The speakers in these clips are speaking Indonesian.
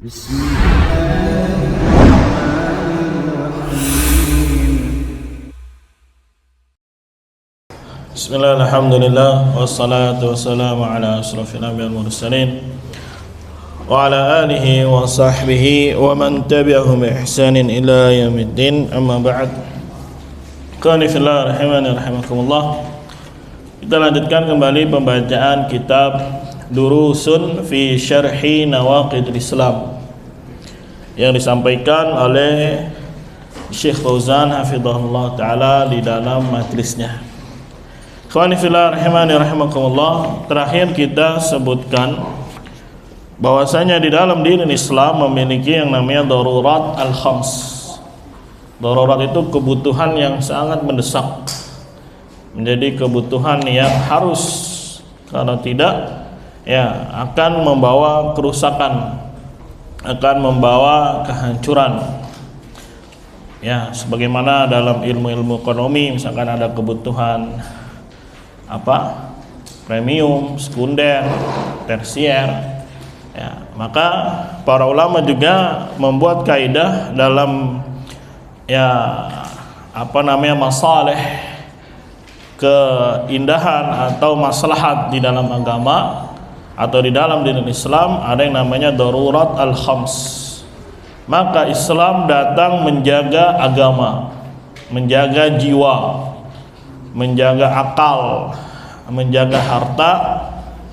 بسم الله الرحمن الرحيم بسم الله الحمد لله والصلاة والسلام على أشرف الأنبياء والمرسلين وعلى آله وصحبه ومن تبعهم بإحسان إلى يوم الدين أما بعد Qani fillah rahimani rahimakumullah. Kita lanjutkan kembali pembacaan kitab Durusun fi Syarhi Nawaqidil Islam yang disampaikan oleh Syekh Fauzan hafizahullah taala di dalam majlisnya. Qani fillah rahimani rahimakumullah. Terakhir kita sebutkan bahwasanya di dalam dinul Islam memiliki yang namanya darurat al-khams. Darurat itu kebutuhan yang sangat mendesak, menjadi kebutuhan yang harus, kalau tidak ya akan membawa kerusakan, akan membawa kehancuran. Ya, sebagaimana dalam ilmu-ilmu ekonomi misalkan ada kebutuhan premium, sekunder, tersier. Ya, maka para ulama juga membuat kaidah dalam masalih, keindahan atau maslahat di dalam agama atau di dalam dinul Islam, ada yang namanya darurat al-khams. Maka Islam datang menjaga agama, menjaga jiwa, menjaga akal, menjaga harta,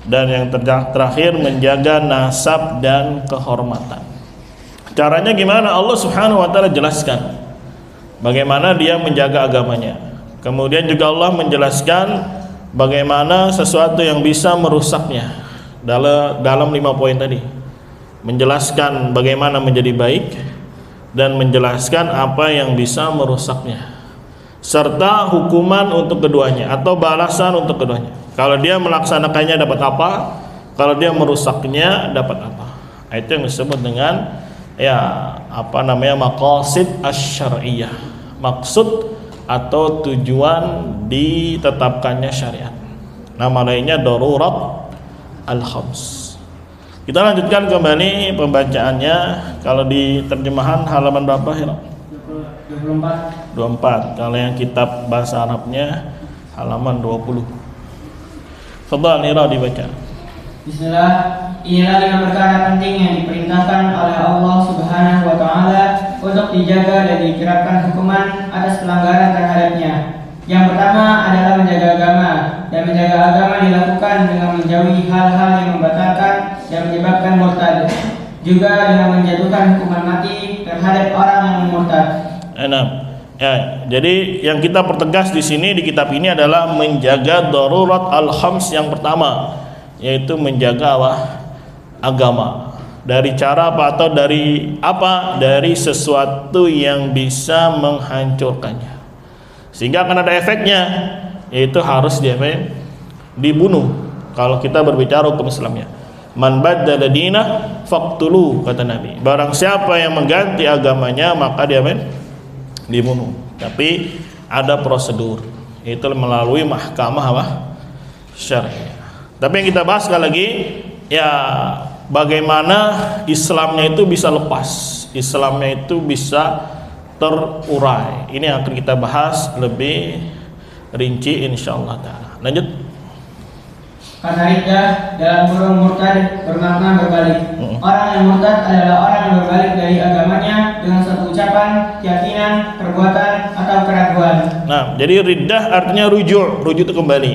dan yang terakhir menjaga nasab dan kehormatan. Caranya gimana? Allah Subhanahu wa taala jelaskan bagaimana dia menjaga agamanya. Kemudian juga Allah menjelaskan bagaimana sesuatu yang bisa merusaknya dalam 5 poin tadi. Menjelaskan bagaimana menjadi baik dan menjelaskan apa yang bisa merusaknya, serta hukuman untuk keduanya atau balasan untuk keduanya. Kalau dia melaksanakannya dapat apa, kalau dia merusaknya dapat apa. Itu yang disebut dengan maqasid asy-syar'iyyah, maksud atau tujuan ditetapkannya syariat. Nama lainnya darurat al-khams. Kita lanjutkan kembali pembacaannya. Kalau di terjemahan halaman berapa, Hira? 24. Kalau yang kitab bahasa Arabnya halaman 20. Fadhal Hira dibaca. Bismillah. Inilah 5 perkara penting yang diperintahkan oleh Allah Subhanahu wa taala untuk dijaga dan diterapkan hukuman atas pelanggaran terhadapnya. Yang pertama adalah menjaga agama, dan menjaga agama dilakukan dengan menjauhi hal-hal yang membatalkan dan menyebabkan murtad, juga dengan menjatuhkan hukuman mati terhadap orang yang murtad. Jadi yang kita pertegas di sini di kitab ini adalah menjaga darurat al-khams yang pertama, yaitu menjaga agama. Dari cara apa atau dari apa? Dari sesuatu yang bisa menghancurkannya, sehingga akan ada efeknya, yaitu harus dibunuh. Kalau kita berbicara hukum Islamnya, man baddala dinah faqtulu, kata Nabi. Barang siapa yang mengganti agamanya maka dia dibunuh. Tapi ada prosedur, itu melalui mahkamah syariah. Tapi yang kita bahas sekali lagi, bagaimana Islamnya itu bisa lepas, Islamnya itu bisa terurai. Ini yang akan kita bahas lebih rinci insyaallah taala. Lanjut. Kata riddah dalam kurung murtad bermakna berbalik. Orang yang murtad adalah orang yang berbalik dari agamanya dengan suatu ucapan, keyakinan, perbuatan, atau keraguan. Nah, jadi riddah artinya rujuk itu kembali.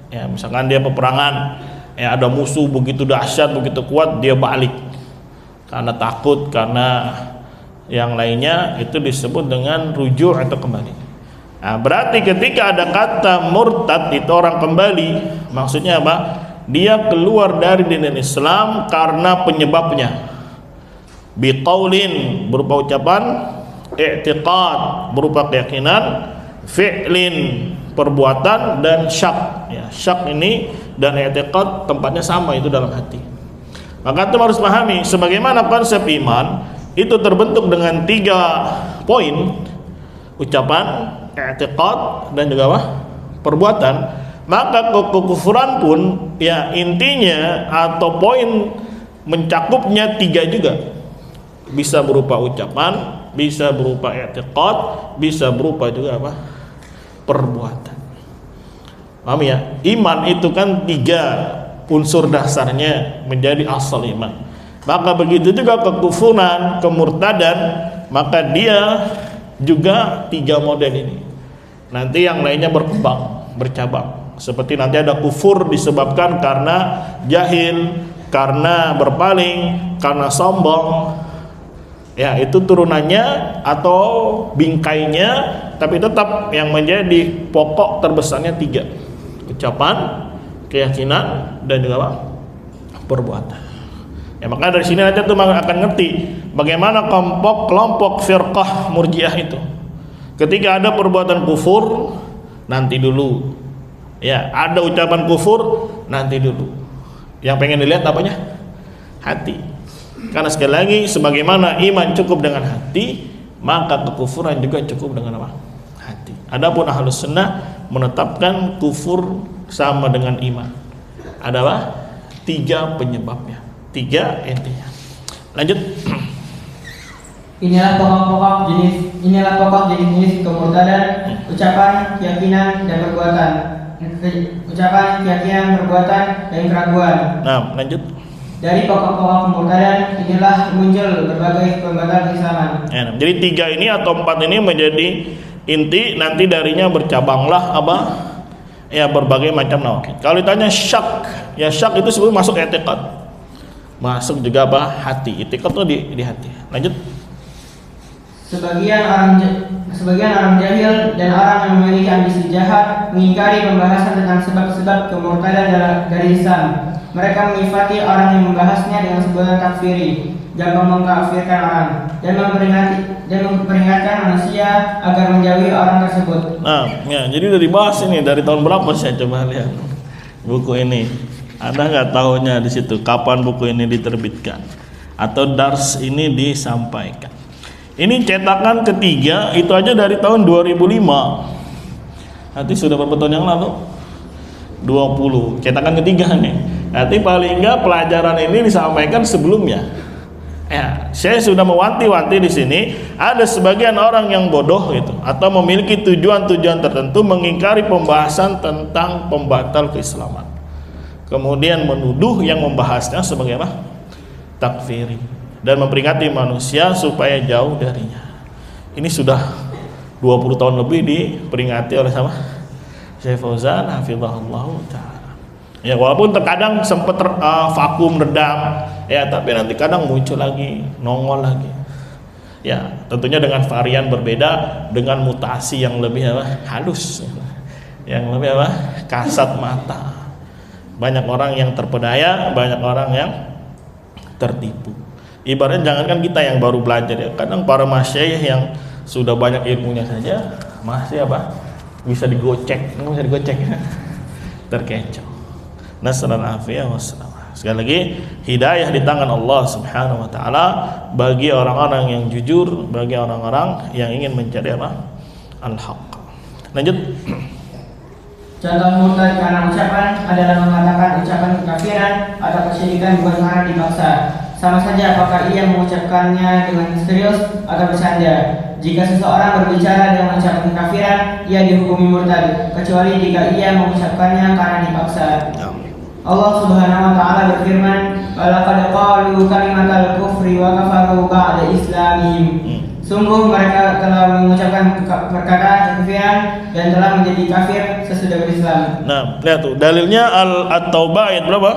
Ya, misalkan dia peperangan, ada musuh begitu dahsyat, begitu kuat, dia balik karena takut, karena yang lainnya, itu disebut dengan rujuk atau kembali. Nah, berarti ketika ada kata murtad, itu orang kembali, maksudnya apa? Dia keluar dari dinul Islam karena penyebabnya. Biqaulin berupa ucapan, i'tiqad berupa keyakinan, fi'lin perbuatan, dan syak. Syak ini dan i'tiqad tempatnya sama, itu dalam hati. Maka kita harus pahami sebagaimana konsep iman itu terbentuk dengan 3 poin: ucapan, i'tiqad, dan juga perbuatan. Maka kekufuran pun intinya atau poin mencakupnya 3 juga. Bisa berupa ucapan, bisa berupa i'tiqad, bisa berupa juga apa? Perbuatan. Paham ya? Iman itu kan 3 unsur dasarnya menjadi asal iman. Maka begitu juga kekufuran, kemurtadan, maka dia juga 3 model ini. Nanti yang lainnya berkembang, bercabang. Seperti nanti ada kufur disebabkan karena jahil, karena berpaling, karena sombong. Ya, itu turunannya atau bingkainya, tapi tetap yang menjadi pokok terbesarnya 3. Ucapan, keyakinan, dan juga apa? Perbuatan. Ya, maka dari sini aja tuh akan ngerti bagaimana kelompok firqah Murji'ah itu. Ketika ada perbuatan kufur, nanti dulu. Ya, ada ucapan kufur, nanti dulu. Yang pengen dilihat apanya? Hati. Karena sekali lagi, sebagaimana iman cukup dengan hati, maka kekufuran juga cukup dengan apa? Hati. Adapun Ahlus Sunnah menetapkan kufur sama dengan iman. Ada apa? 3 penyebabnya, 3 intinya. Lanjut. Inilah pokok jenis kemurtadan, ucapan, keyakinan, dan perbuatan. Ucapan, keyakinan, perbuatan, dan keraguan. Nah, lanjut. Dari pokok-pokok kemurtadan inilah muncul berbagai pembatal keislaman. Ya, jadi 3 ini atau 4 ini menjadi inti, nanti darinya bercabanglah apa? Ya, berbagai macam nawaqid. Kalau ditanya syak, ya syak itu sebelum masuk i'tiqad. Masuk juga apa? Hati. I'tiqad itu di hati. Lanjut. Sebagian orang jahil dan orang yang memiliki ambisi jahat mengingkari pembahasan tentang sebab-sebab kemurtadan dari Islam. Mereka menyifati orang yang membahasnya dengan sebutan takfiri, gampang mengkafirkan orang, dan memperingatkan manusia agar menjauhi orang tersebut. Nah, ya, jadi dari bahas ini dari tahun berapa saya coba lihat buku ini. Ada nggak tahunnya di situ? Kapan buku ini diterbitkan? Atau dars ini disampaikan? Ini cetakan ketiga itu aja dari tahun 2005. Nanti sudah berapa tahun yang lalu? 20. Cetakan ketiga nih. Nanti paling enggak pelajaran ini disampaikan sebelumnya. Ya, saya sudah mewanti-wanti di sini ada sebagian orang yang bodoh gitu atau memiliki tujuan-tujuan tertentu mengingkari pembahasan tentang pembatal keislaman. Kemudian menuduh yang membahasnya sebagai apa? Takfiri dan memperingati manusia supaya jauh darinya. Ini sudah 20 tahun lebih diperingati oleh sama Syekh Fauzan hafizahullah ta'ala. Ya, walaupun terkadang sempat vakum redam, ya, tapi nanti kadang muncul lagi, nongol lagi. Ya, tentunya dengan varian berbeda, dengan mutasi yang lebih apa? Halus, yang lebih apa? Kasat mata. Banyak orang yang terpedaya, banyak orang yang tertipu. Ibaratnya jangankan kita yang baru belajar, ya, kadang para masyayikh yang sudah banyak ilmunya saja masih apa? Bisa digocek, terkecoh. Nasrul afiyah wassalam. Sekali lagi, hidayah di tangan Allah Subhanahu wa taala bagi orang-orang yang jujur, bagi orang-orang yang ingin mencari apa? Al-haq. Lanjut. Contoh murtad karena ucapan adalah mengatakan ucapan kekafiran atau kesyirikan bukan karena dipaksa. Sama saja apakah ia mengucapkannya dengan serius atau bercanda. Jika seseorang berbicara dengan ucapan kekafiran, ia dihukumi murtad, kecuali jika ia mengucapkannya karena dipaksa. Allah Subhanahu wa taala berfirman, "Walaqad qalu kalimatal kufri wa kafaru ba'da islamihim." Sungguh mereka telah mengucapkan perkataan kekafiran dan telah menjadi kafir sesudah berislam. Nah, lihat tuh dalilnya At-Taubah ayat berapa?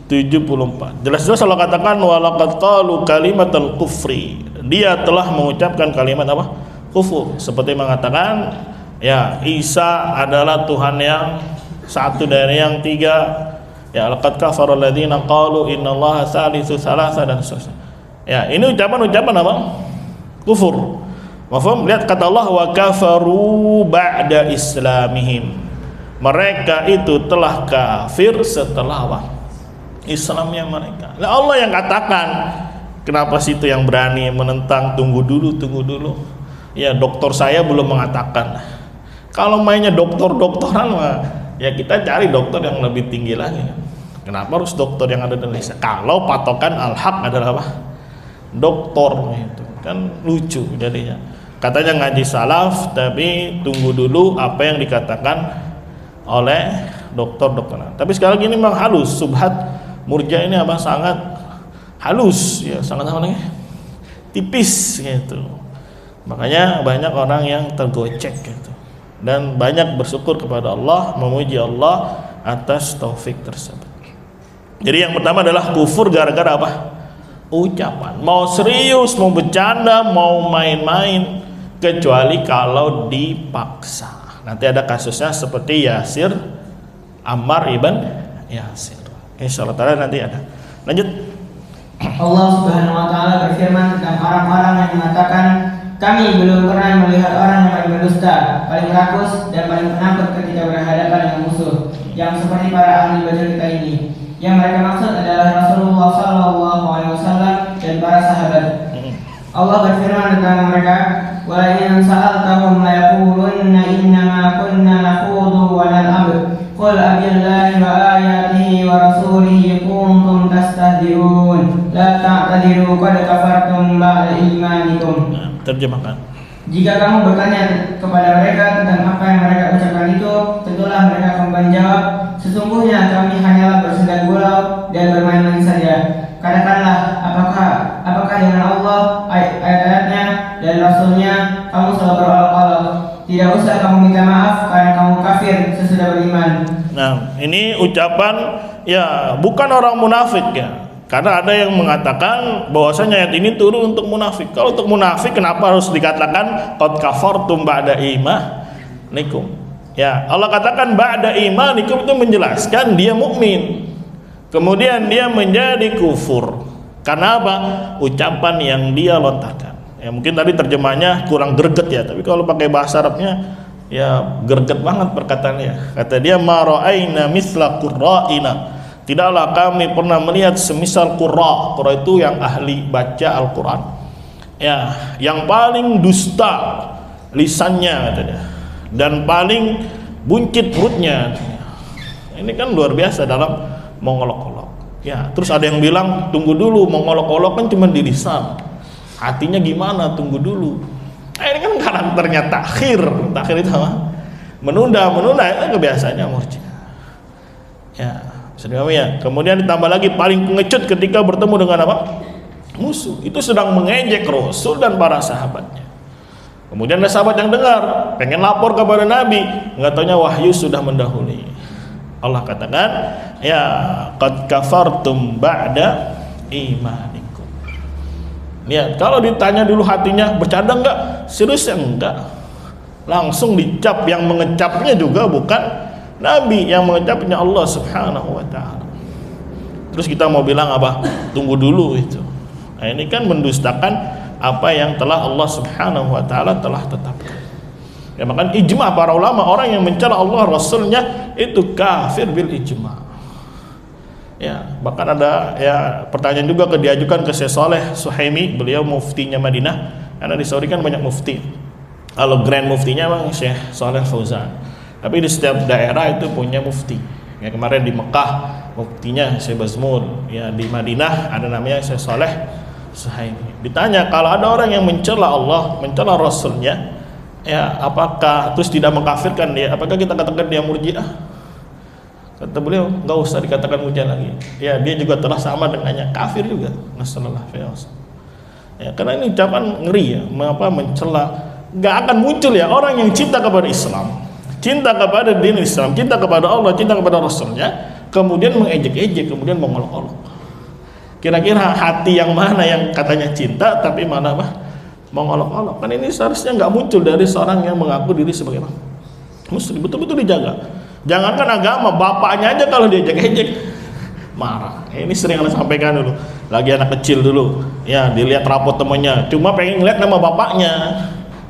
74. Jelas-jelas Allah katakan walaqad qalu kalimatal kufri. Dia telah mengucapkan kalimat apa? Kufur. Seperti mengatakan, ya, Isa adalah Tuhan yang satu dari yang 3. Ya, laqad kafara alladziina qalu innallaha tsalitsu tsalasa dan seterusnya. Ya, ini ucapan-ucapan apa? Kufur. Mafhum? Lihat kata Allah wa kafaru ba'da islamihim. Mereka itu telah kafir setelah apa? Islamnya mereka. Nah, Allah yang katakan, kenapa sih itu yang berani menentang? Tunggu dulu. Ya, dokter saya belum mengatakan. Kalau mainnya dokter-dokteran mah, ya kita cari dokter yang lebih tinggi lagi. Kenapa harus dokter yang ada di Indonesia? Kalau patokan al-haq adalah apa? doktor gitu. Kan lucu jadinya. Katanya ngaji salaf tapi tunggu dulu apa yang dikatakan oleh dokter-dokter. Tapi sekali lagi ini memang halus, subhat murja ini apa sangat halus ya, sangat tipis gitu. Makanya banyak orang yang tergocek gitu. Dan banyak bersyukur kepada Allah, memuji Allah atas taufik tersebut. Jadi yang pertama adalah kufur gara-gara apa? Ucapan. Mau serius, mau bercanda, mau main-main, kecuali kalau dipaksa. Nanti ada kasusnya seperti Yasir, Ammar ibn Yasir. Insyaallah taala nanti ada. Lanjut. Allah Subhanahu wa taala berfirman tentang orang-orang yang mengatakan, kami belum pernah melihat orang yang paling berdusta, paling rakus dan paling penakut ketika berhadapan dengan musuh, yang seperti para ahli Badar kita ini. Yang mereka maksud adalah Rasulullah SAW dan para sahabat. Allah berfirman tentang mereka, wa in sa'altahum la yaqulunna innama kunna nakhudu wa nal'ab. Qul abillahi wa ayatihi wa rasulihi kuntum tastahzi'un. La ta'tadiru qad kafartum ba'da imanikum. Terjemahkan. Jika kamu bertanya kepada mereka tentang apa yang mereka ucapkan itu, tentulah mereka akan menjawab, sesungguhnya kami hanyalah bersenda gurau dan bermain-main saja. Katakanlah, apakah dengan Allah, ayat-ayatnya dan Rasulnya kamu selalu berolok-olok? Tidak usah kamu minta maaf karena kamu kafir sesudah beriman. Nah, ini ucapan ya bukan orang munafik ya. Karena ada yang mengatakan bahwasanya ayat ini turun untuk munafik. Kalau untuk munafik kenapa harus dikatakan qad kafartum ba'da imanikum? Ya, Allah katakan ba'da imanikum itu menjelaskan dia mukmin. Kemudian dia menjadi kufur. Karena apa? Ucapan yang dia lontarkan. Ya, mungkin tadi terjemahnya kurang greget ya, tapi kalau pakai bahasa Arabnya ya greget banget perkataannya. Kata dia ma ra'aina misla qurra'ina. Tidaklah kami pernah melihat semisal qurra. Qurra itu yang ahli baca Al-Quran ya, yang paling dusta lisannya katanya, dan paling buncit perutnya. Ini kan luar biasa dalam mengolok-olok ya. Terus ada yang bilang tunggu dulu, mengolok-olok kan cuma di lisan, hatinya gimana, tunggu dulu. Ini kan karakternya takhir itu apa? Menunda itu kebiasaannya murji ya. Ya. Kemudian ditambah lagi paling pengecut ketika bertemu dengan apa? Musuh. Itu sedang mengejek Rasul dan para sahabatnya. Kemudian ada sahabat yang dengar, pengen lapor kepada Nabi, nggak taunya wahyu sudah mendahului. Allah katakan, ya qad kafartum ba'da imanikum. Lihat, kalau ditanya dulu hatinya bercanda enggak? Serius enggak? Langsung dicap, yang mengecapnya juga bukan Nabi, yang mengecapnya Allah Subhanahu wa ta'ala. Terus kita mau bilang apa? Tunggu dulu itu. Nah, ini kan mendustakan apa yang telah Allah Subhanahu wa ta'ala telah tetapkan. Ya, makanya ijma para ulama, orang yang mencela Allah Rasulnya itu kafir bil ijma. Ya, bahkan ada ya pertanyaan juga diajukan ke Syekh Saleh Suhaimi, beliau muftinya Madinah. Karena di Saudi kan banyak mufti. Kalau grand muftinya Bang Syekh Saleh Fauzan. Tapi di setiap daerah itu punya mufti. Ya, kemarin di Mekah muftinya Syekh Bazmul. Ya, di Madinah ada namanya Syekh Saleh Suhaimi. Ditanya kalau ada orang yang mencela Allah, mencela Rasulnya, ya apakah terus tidak mengkafirkan dia? Apakah kita katakan dia murji'ah? Kata beliau, nggak usah dikatakan murji'ah lagi. Ya, dia juga telah sama dengannya kafir juga. Nasallallahu alaihi wasallam. Ya, karena ini ucapan ngeri ya, mencela. Nggak akan muncul ya orang yang cinta kepada Islam, cinta kepada din Islam, cinta kepada Allah, cinta kepada Rasulnya, kemudian mengejek-ejek, kemudian mengolok-olok. Kira-kira hati yang mana yang katanya cinta tapi mana mengolok-olok? Kan ini seharusnya nggak muncul dari seorang yang mengaku diri sebagai muslim. Betul-betul dijaga. Jangankan agama, bapaknya aja kalau diejek-ejek marah. Ini sering saya sampaikan dulu. Lagi anak kecil dulu, ya dilihat rapot temannya, cuma pengen ngeliat nama bapaknya.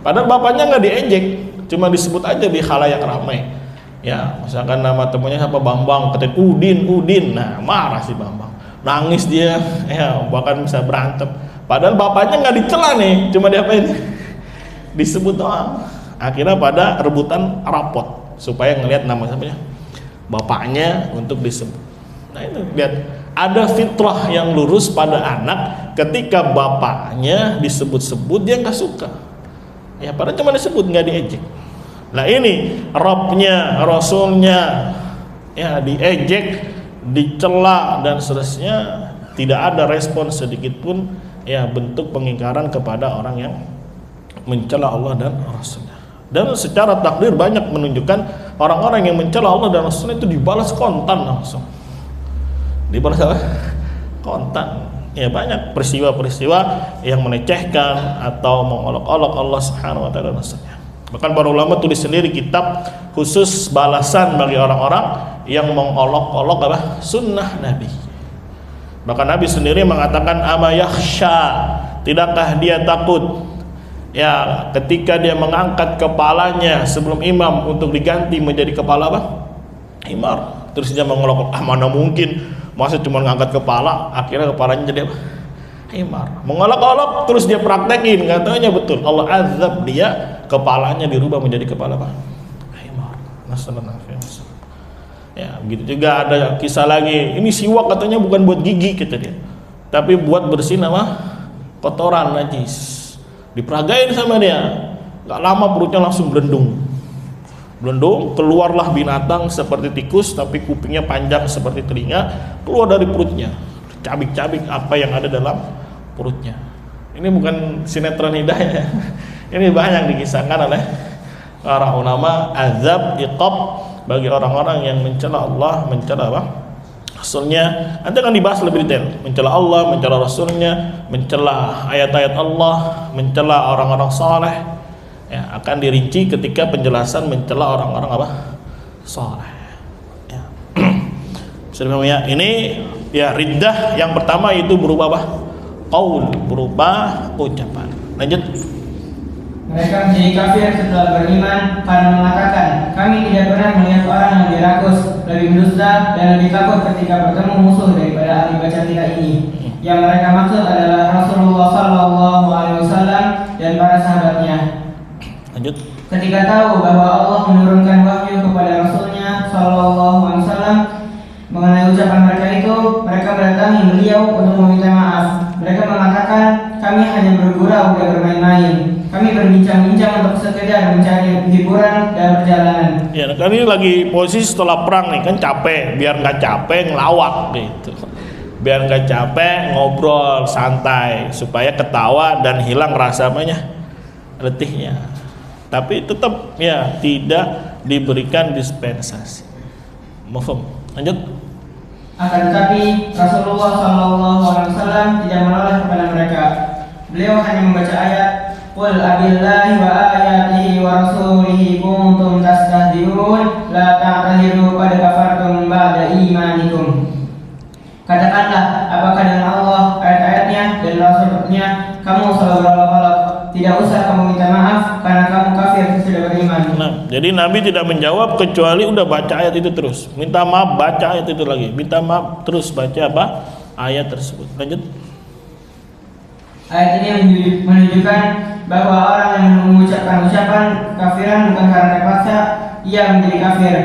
Padahal bapaknya nggak diejek, cuma disebut aja di khalayak ramai. Ya, misalkan nama temannya siapa, Bambang, katanya Udin. Nah, marah si Bambang. Nangis dia, ya bahkan bisa berantem. Padahal bapaknya nggak dicela nih, cuma diapain? Disebut doang. Akhirnya pada rebutan rapot supaya ngelihat nama siapanya, bapaknya untuk disebut. Nah itu lihat ada fitrah yang lurus pada anak ketika bapaknya disebut-sebut dia nggak suka. Ya, padahal cuma disebut, nggak diejek. Nah ini Rabbnya, Rasulnya, ya diejek, dicela dan seterusnya, tidak ada respon sedikit pun, ya bentuk pengingkaran kepada orang yang mencela Allah dan Rasulnya. Dan secara takdir banyak menunjukkan orang-orang yang mencela Allah dan Rasulnya itu dibalas kontan langsung. Dibalas apa? Kontan. Ya banyak peristiwa-peristiwa yang melecehkan atau mengolok-olok Allah Subhanahu wa taala dan Rasulnya. Bahkan para ulama tulis sendiri kitab khusus balasan bagi orang-orang yang mengolok-olok apa? Sunnah Nabi. Bahkan Nabi sendiri mengatakan ama yakhsha, tidakkah dia takut ya ketika dia mengangkat kepalanya sebelum imam untuk diganti menjadi kepala apa? Himar. Terus dia mengolok, mana mungkin, masa cuma ngangkat kepala akhirnya kepalanya jadi apa? Himar. Mengolok-olok terus dia praktekin, katanya betul, Allah azab dia, kepalanya dirubah menjadi kepala apa? Himar. Nasallallahu. Ya, begitu juga ada kisah lagi, ini siwak katanya bukan buat gigi kata dia, tapi buat bersihin apa? Kotoran najis. Diperagain sama dia, gak lama perutnya langsung belendung, keluarlah binatang seperti tikus tapi kupingnya panjang seperti telinga, keluar dari perutnya, cabik-cabik apa yang ada dalam perutnya. Ini bukan sinetron hidayah, ini banyak dikisahkan oleh para ulama, azab, iqab bagi orang-orang yang mencela Allah, mencela apa? Rasulnya. Nanti akan dibahas lebih detail, mencela Allah, mencela Rasulnya, mencela ayat-ayat Allah, mencela orang-orang saleh. Ya, akan dirinci ketika penjelasan mencela orang-orang apa? Saleh. Ya. Sudah ya, ini ya riddah yang pertama itu berupa apa? Qaul, berupa ucapan. Lanjut. Mereka menjadi kafir setelah beriman karena mengatakan, kami tidak pernah melihat orang yang lebih rakus, lebih berdusta dan lebih takut ketika bertemu musuh daripada ahli baca kita ini. Yang mereka maksud adalah Rasulullah SAW dan para sahabatnya. Lanjut. Ketika tahu bahwa Allah menurunkan wahyu kepada Rasulnya SAW mengenai ucapan mereka itu, mereka mendatangi beliau untuk meminta maaf. Mereka mengatakan, kami hanya bergurau dan bermain-main. Kami berbincang-bincang untuk sekedar mencari hiburan dan perjalanan. Ya, kan ini lagi posisi setelah perang nih, kan capek. Biar nggak capek ngelawak gitu. Biar nggak capek ngobrol santai supaya ketawa dan hilang rasa letihnya. Tapi tetap ya tidak diberikan dispensasi. Mafhum. Lanjut. Akan tetapi Rasulullah SAW tidak menoleh kepada mereka. Beliau hanya membaca ayat Qul abillahi wa ayatihi wa rasulihi kuntum tastahzi'un la ta'tadiru qad kafartum ba'da imanikum. Katakanlah, apakah dengan Allah, ayat-ayatnya dan Rasulnya kamu selalu berolok-olok? Tidak usah kamu minta maaf karena kamu kafir sudah beriman. Nah, jadi Nabi tidak menjawab kecuali udah baca ayat itu terus. Minta maaf, baca ayat itu lagi. Minta maaf terus, baca apa? Ayat tersebut. Lanjut. Ayat ini menunjukkan bahwa orang yang mengucapkan ucapan kafiran bukan karena terpaksa ia menjadi kafir,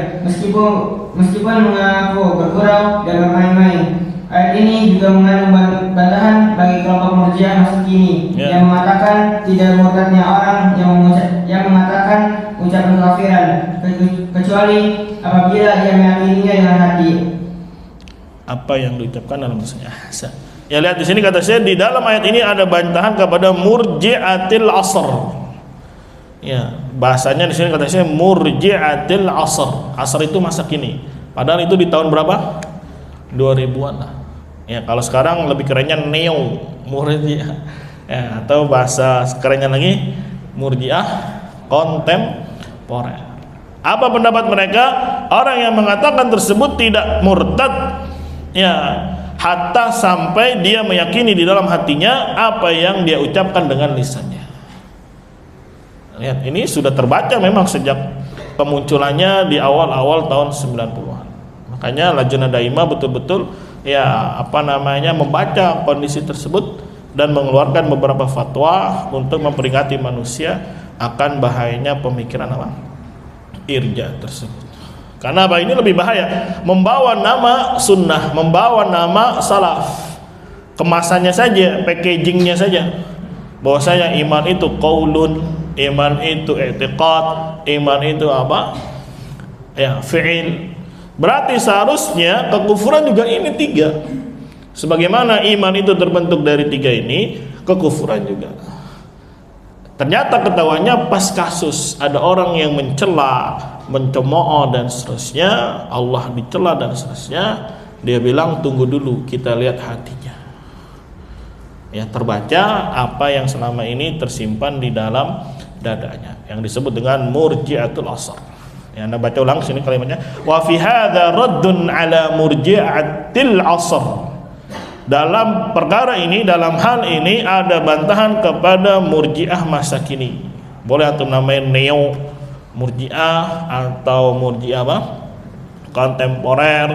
meskipun mengaku bergurau dan bermain-main. Ayat ini juga mengandung bantahan bagi kelompok Murji'ah masa kini yang mengatakan tidak murtadnya orang yang mengatakan ucapan kafiran kecuali apabila ia meyakininya dengan hati. Apa yang diucapkan dalam lisannya. Ya, lihat di sini kata saya, di dalam ayat ini ada bantahan kepada murji'atil asr. Ya, bahasanya di sini kata saya murji'atil asr. Asr itu masa kini. Padahal itu di tahun berapa? 2000-an lah. Ya, kalau sekarang lebih kerennya neo murji'ah. Ya, atau bahasa kerennya lagi murji'ah kontemporer. Apa pendapat mereka? Orang yang mengatakan tersebut tidak murtad. Ya, hatta sampai dia meyakini di dalam hatinya apa yang dia ucapkan dengan lisannya. Lihat, ini sudah terbaca memang sejak pemunculannya di awal-awal tahun 90-an. Makanya Lajnah Daimah betul-betul membaca kondisi tersebut dan mengeluarkan beberapa fatwa untuk memperingati manusia akan bahayanya pemikiran irja tersebut. Karena apa? Ini lebih bahaya, membawa nama sunnah, membawa nama salaf. Kemasannya saja, packagingnya saja, bahwasanya iman itu qaulun, iman itu i'tiqad, iman itu apa? Ya, fi'il. Berarti seharusnya kekufuran juga ini 3. Sebagaimana iman itu terbentuk dari 3 ini, kekufuran juga. Ternyata ketahuannya pas kasus ada orang yang mencela, mencemooh dan seterusnya, Allah dicela dan seterusnya, dia bilang tunggu dulu, kita lihat hatinya. Ya, terbaca apa yang selama ini tersimpan di dalam dadanya, yang disebut dengan murji'atul asr. Ya, Anda baca ulang sini kalimatnya. Wa fi hadza raddun ala murji'atil asr. Dalam perkara ini, dalam hal ini ada bantahan kepada murji'ah masa kini. Boleh antum namain neo murji'ah atau murji'ah apa? Kontemporer,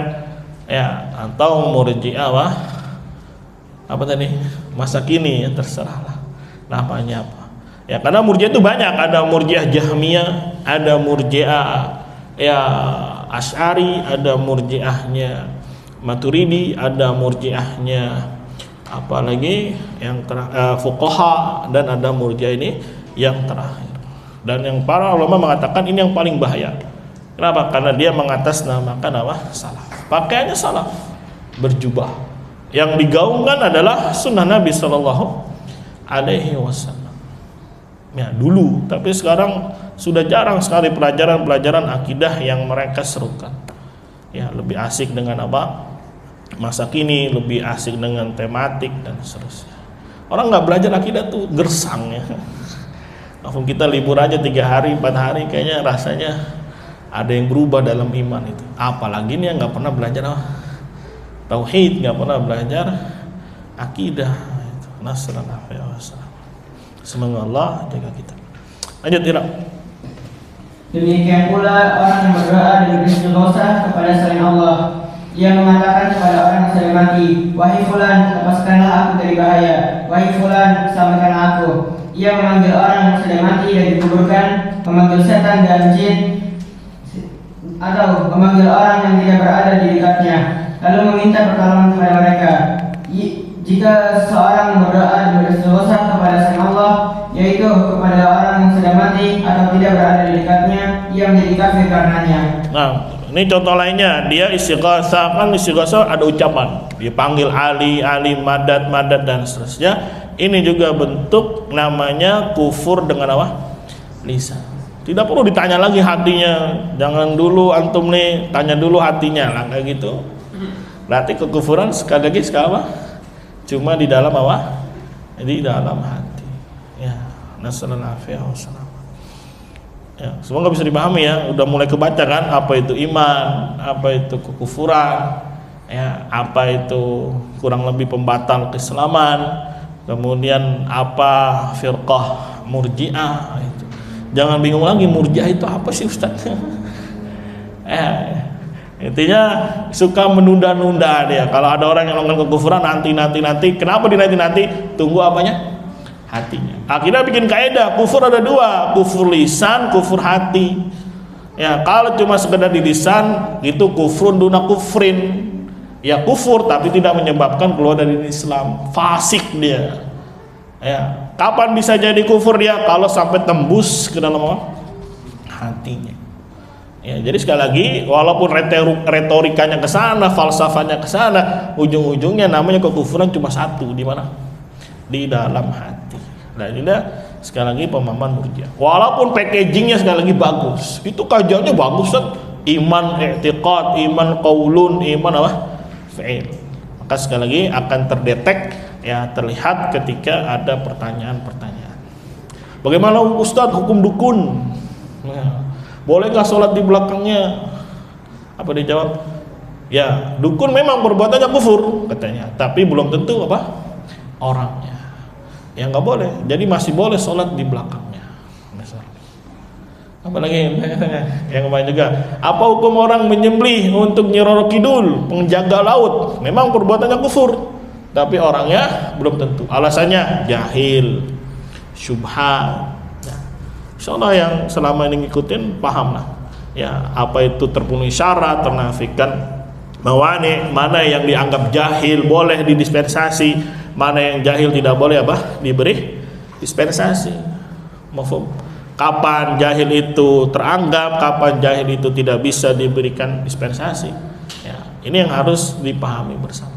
ya, atau murji'ah apa tadi? Masa kini, ya terserah lah namanya apa. Ya, karena murji'ah itu banyak, ada murji'ah Jahmiyah, ada murji'ah ya Asy'ari, ada murji'ahnya Maturidi, ada murji'ahnya apa lagi yang fuqaha, dan ada murji'ah ini yang terakhir. Dan yang para ulama mengatakan ini yang paling bahaya. Kenapa? Karena dia mengatasnamakan apa? Salaf. Pakaiannya salaf, berjubah. Yang digaungkan adalah sunnah Nabi Sallallahu Alaihi Wasallam. Ya dulu, tapi sekarang sudah jarang sekali pelajaran-pelajaran akidah yang mereka serukan. Ya lebih asik dengan apa? Masa kini lebih asik dengan tematik dan seterusnya. Orang nggak belajar akidah tuh gersang ya. Langsung kita libur aja 3 hari 4 hari, kayaknya rasanya ada yang berubah dalam iman itu. Apalagi nih yang nggak pernah belajar tauhid, nggak pernah belajar akidah. Nasrullah ya wassalam. Semoga Allah jaga kita. Lanjut Ira. Demikian pula orang yang berdoa dan beristighosah kepada selain Allah. Ia mengatakan kepada orang yang sedang mati, wahai fulan, lepaskanlah aku dari bahaya. Wahai fulan, selamatkanlah aku. Ia memanggil orang yang sedang mati dan dikuburkan, memanggil setan dan jin, atau memanggil orang yang tidak berada di dekatnya, lalu meminta pertolongan kepada mereka. Jika seorang berdoa dan beristighosah kepada selain Allah, yaitu kepada orang yang sedang mati atau tidak berada di dekatnya, ia menjadi kafir karenanya. Nah, ini contoh lainnya, dia istighosah, kan istighosah ada ucapan, dia panggil Ali, Ali, madad, madad dan seterusnya. Ini juga bentuk namanya kufur dengan apa? Lisan. Tidak perlu ditanya lagi hatinya, jangan dulu antum nih tanya dulu hatinya lah kayak gitu. Berarti kekufuran sekali lagi apa? Cuma di dalam apa? Di dalam hati. Ya, nasallallahu alaihi wasallam. Ya, semoga bisa dipahami ya. Udah mulai kebaca kan apa itu iman, apa itu kekufuran, ya, apa itu kurang lebih pembatal keislaman, kemudian apa firqah murji'ah itu. Jangan bingung lagi murji'ah itu apa sih Ustaz? Intinya suka menunda-nunda dia. Kalau ada orang yang melakukan kekufuran nanti. Kenapa dinanti? Tunggu apanya? Hatinya. Akhirnya bikin kaidah kufur ada 2, kufur lisan, kufur hati. Ya, kalau cuma sekedar di lisan itu kufrun duna kufrin. Ya kufur tapi tidak menyebabkan keluar dari Islam. Fasik dia. Ya, kapan bisa jadi kufur dia? Kalau sampai tembus ke dalam hatinya. Ya, jadi sekali lagi walaupun retorikanya ke sana, falsafahnya ke sana, ujung-ujungnya namanya kekufuran cuma satu, di mana? Di dalam hati. Nah, ini sekali lagi pemahaman murji'ah. Walaupun packagingnya sekali lagi bagus, itu kajiannya bagus kan? Iman i'tiqad, iman qaulun, iman apa? Fi'il. Maka sekali lagi akan terdetek, ya terlihat ketika ada pertanyaan-pertanyaan. Bagaimana Ustadz hukum dukun? Ya. Bolehkah sholat di belakangnya? Apa dia jawab? Ya, dukun memang perbuatannya kufur katanya, tapi belum tentu apa? Orangnya. Ya nggak boleh. Jadi masih boleh sholat di belakangnya. Apalagi yang kemarin juga. Apa hukum orang menyembelih untuk Nyi Roro Kidul, penjaga laut? Memang perbuatannya kufur, tapi orangnya belum tentu. Alasannya jahil, syubhat. Insyaallah yang selama ini ngikutin paham lah. Ya, apa itu terpenuhi syarat, ternafikan mawani, mana yang dianggap jahil boleh didispensasi, mana yang jahil tidak boleh apa? Diberi dispensasi. Mafhum? Kapan jahil itu teranggap, kapan jahil itu tidak bisa diberikan dispensasi. Ya, ini yang harus dipahami bersama.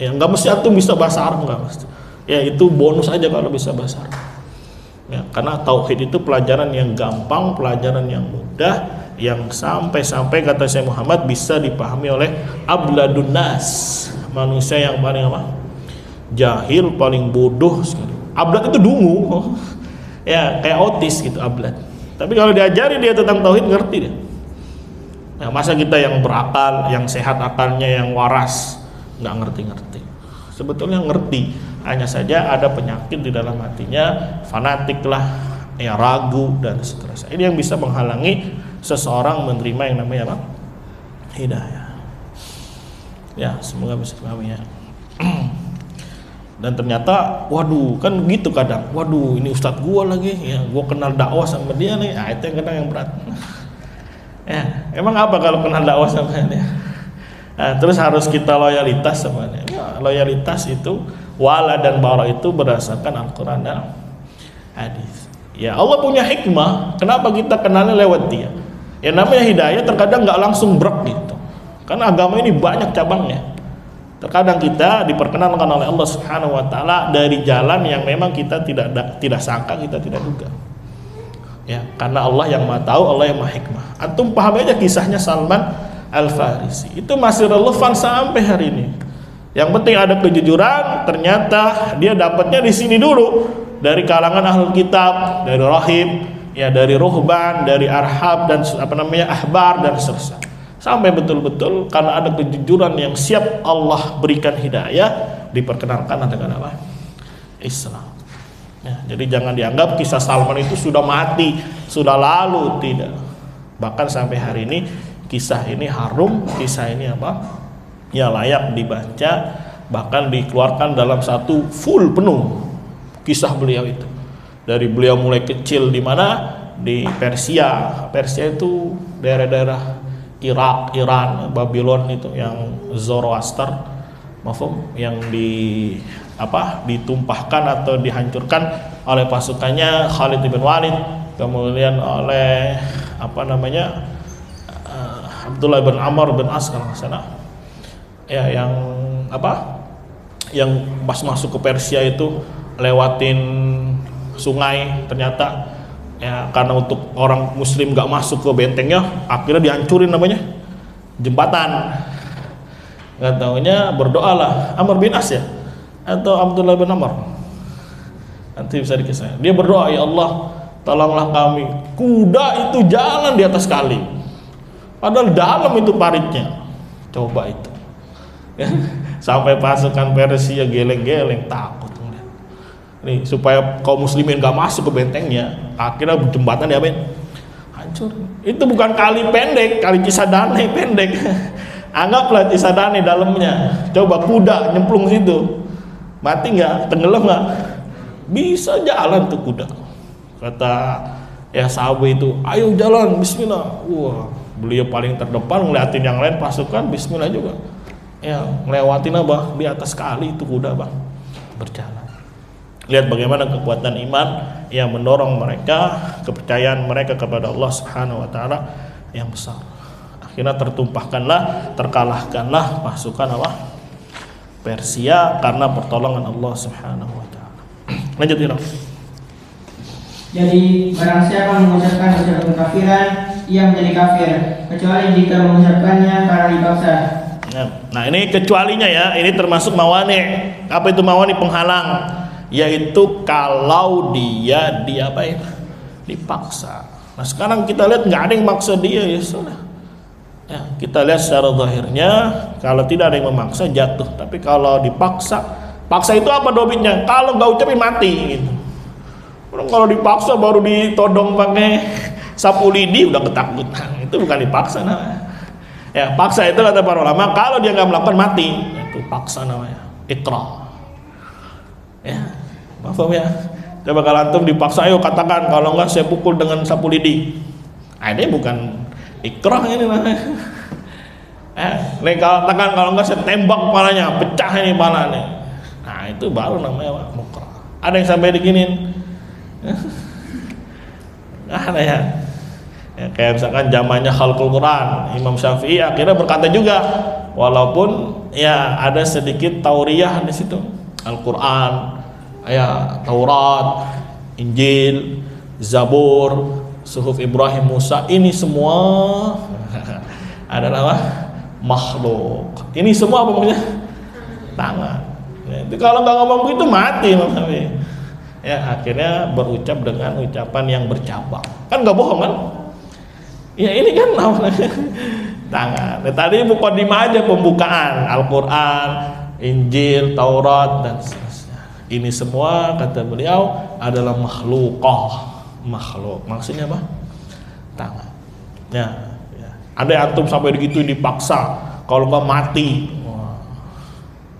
Ya, enggak mesti antum bisa bahasa Arab, enggak mesti. Ya, itu bonus aja kalau bisa bahasa Arab. Ya, karena tauhid itu pelajaran yang gampang, pelajaran yang mudah, yang sampai-sampai kata Syekh Muhammad bisa dipahami oleh abladun nas, manusia yang paling apa? Jahil, paling bodoh sekali. Ablad itu dungu. Ya, kayak otis gitu ablad. Tapi kalau diajari dia tentang tauhid ngerti dia. Nah, masa kita yang berakal, yang sehat akalnya, yang waras nggak ngerti-ngerti. Sebetulnya ngerti, hanya saja ada penyakit di dalam hatinya, fanatik lah, ya ragu dan seterusnya. Ini yang bisa menghalangi seseorang menerima yang namanya apa? Hidayah. Ya, semoga bisa dipahami ya. Dan ternyata, waduh, kan gitu kadang. Waduh, ini ustadz gua lagi, ya, gua kenal dakwah sama dia nih. Nah, itu yang kadang yang berat. Ya, emang apa kalau kenal dakwah sama dia? Nah, terus harus kita loyalitas sama dia. Ya, loyalitas itu wala dan bara itu berdasarkan Al-Qur'an dan hadis. Ya, Allah punya hikmah. Kenapa kita kenalnya lewat dia? Ya, namanya hidayah terkadang nggak langsung brek gitu. Karena agama ini banyak cabangnya. Terkadang kita diperkenalkan oleh Allah Subhanahu wa taala dari jalan yang memang kita tidak sangka, kita tidak duga. Ya, karena Allah yang Maha tahu, Allah yang Maha hikmah. Antum paham aja kisahnya Salman Al-Farisi. Itu masih relevan sampai hari ini. Yang penting ada kejujuran, ternyata dia dapatnya di sini dulu, dari kalangan ahlul kitab, dari rahib, ya dari ruhban, dari arhab dan ahbar dan seterusnya. Sampai betul-betul karena ada kejujuran yang siap Allah berikan hidayah, diperkenalkan dengan apa? Islam. Ya, jadi jangan dianggap kisah Salman itu sudah mati, sudah lalu, tidak. Bahkan sampai hari ini kisah ini harum, kisah ini apa? Ya layak dibaca, bahkan dikeluarkan dalam satu full penuh kisah beliau itu. Dari beliau mulai kecil di mana? Di Persia. Persia itu daerah-daerah Irak, Iran, Babylon itu yang Zoroaster, yang ditumpahkan atau dihancurkan oleh pasukannya Khalid bin Walid, kemudian oleh Abdullah bin Amr bin As kalau nggak salah. Ya, yang pas masuk ke Persia itu lewatin sungai, ternyata ya karena untuk orang muslim gak masuk ke bentengnya, akhirnya dihancurin namanya jembatan. Gak taunya berdoalah Amr bin As ya, atau Abdullah bin Amr, nanti bisa dikisah. Dia berdoa, ya Allah tolonglah kami, kuda itu jalan di atas kali, padahal dalam itu paritnya. Coba itu ya, sampai pasukan Persia geleng-geleng takut. Nih, supaya kaum muslimin gak masuk ke bentengnya, akhirnya jembatan diapain? Hancur. Itu bukan kali pendek, kali Cisadane pendek. Anggaplah Cisadane dalamnya. Coba kuda nyemplung situ, mati nggak? Tenggelam nggak? Bisa jalan tuh kuda. Kata ya sahabat itu, ayo jalan, bismillah. Wah, beliau paling terdepan ngeliatin yang lain pasukan, bismillah juga. Ya, ngelewatin apa? Di atas kali itu kuda bang, berjalan. Lihat bagaimana kekuatan iman yang mendorong mereka, kepercayaan mereka kepada Allah Subhanahu wa taala yang besar. Akhirnya tertumpahkanlah, terkalahkanlah pasukan Persia karena pertolongan Allah Subhanahu wa taala. Lanjut ya. Jadi barang siapa mengucapkan ucapan kekafiran, ia menjadi kafir, kecuali jika mengucapkannya karena dipaksa. Nah, ini kecualinya ya, ini termasuk mawani. Apa itu mawani? Penghalang. Yaitu kalau dia dipaksa. Nah sekarang kita lihat nggak ada yang maksa dia, ya sudah. Ya, kita lihat secara zahirnya kalau tidak ada yang memaksa jatuh. Tapi kalau dipaksa, paksa itu apa dobitnya? Kalau nggak ucapin mati gitu. Kalau dipaksa baru ditodong pakai sapu lidi udah ketakutan. Itu bukan dipaksa namanya. Ya paksa itu kata para ulama kalau dia nggak melakukan mati, itu paksa namanya ikrah. Ya, maaf ya. Coba kalau antum dipaksa, ayo katakan, kalau enggak saya pukul dengan sapu lidi. Nah, ini bukan Ikrah ini namanya. Kalau enggak saya tembak kepalanya, pecah ini kepalanya. Nah itu baru namanya mukrah. Ada yang sampai diginin. Ada ya. Kayak misalkan zamannya khalqul Quran, Imam Syafi'i akhirnya berkata juga, walaupun ya ada sedikit tauriyah di situ, Al-Quran, ya Taurat, Injil, Zabur, Suhuf Ibrahim Musa, ini semua adalah makhluk. Ini semua apa maksudnya? Tangan. Ya, itu kalau nggak ngomong begitu mati Imam Syafi'i. Ya akhirnya berucap dengan ucapan yang bercabang. Kan nggak bohong kan? Ya ini kan namanya tangan. Nah, tadi mukadimah aja pembukaan Al-Quran, Injil, Taurat dan seterusnya. Ini semua kata beliau adalah makhluk. Maksudnya apa? Tangan. Ya. Ada antum sampai begitu dipaksa, kalau nggak mati. Wah.